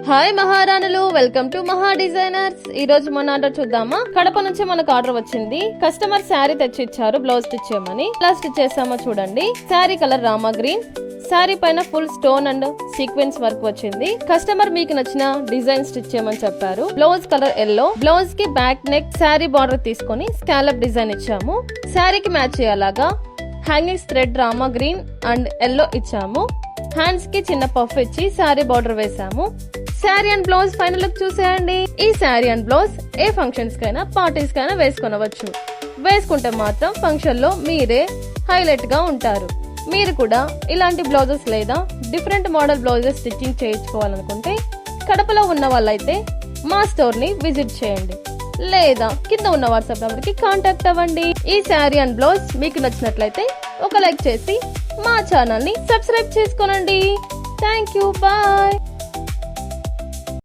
Hi మహారాణులు, welcome to మహా designers. ఈ రోజు మన ఆర్డర్ చూద్దామా. కడప నుంచి మనకు ఆర్డర్ వచ్చింది. కస్టమర్ శారీ తెచ్చి ఇచ్చారు బ్లౌజ్ స్టిచ్ చేయమని. ఎలా స్టిచ్ చేసామో చూడండి. శారీ కలర్ రామా గ్రీన్, శారీ పైన full stone and sequence work వచ్చింది. కస్టమర్ మీకు నచ్చిన డిజైన్ స్టిచ్ చేయమని చెప్పారు. బ్లౌజ్ కలర్ ఎల్లో, బ్లౌజ్ కి బ్యాక్ నెక్ శారీ బార్డర్ తీసుకొని స్కాలప్ డిజైన్ ఇచ్చాము. శారీకి మ్యాచ్ అయ్యేలాగా hangings thread Rama green and yellow ఇచ్చాము. హ్యాండ్స్ కి చిన్న పఫ్ ఇచ్చి శారీ బార్డర్ వేసాము. Sari and blouse final look చూసేయండి. ఈ sari and blouse A functions కైనా పార్టీస్ కైనా వేసుకొనవచ్చు. వేసుకుంటే మాత్రం ఫంక్షన్ లో మీరే హైలైట్ గా ఉంటారు. మీరు కూడా ఇలాంటి బ్లౌజెస్ లేదా డిఫరెంట్ మోడల్ బ్లౌజెస్ స్టిచ్చింగ్ చేయించుకోవాలనుకుంటే కడపలో ఉన్న వాళ్ళైతే మా స్టోర్ ని విజిట్ చేయండి, లేదా కింద ఉన్న వాట్సాప్ నంబర్ కి కాంటాక్ట్ అవ్వండి. ఈ శారీ అండ్ బ్లౌజ్ మీకు నచ్చినట్లయితే ఒక లైక్ చేసి మా ఛానల్ ని సబ్స్క్రైబ్ చేసుకోనండి. Thank you, bye.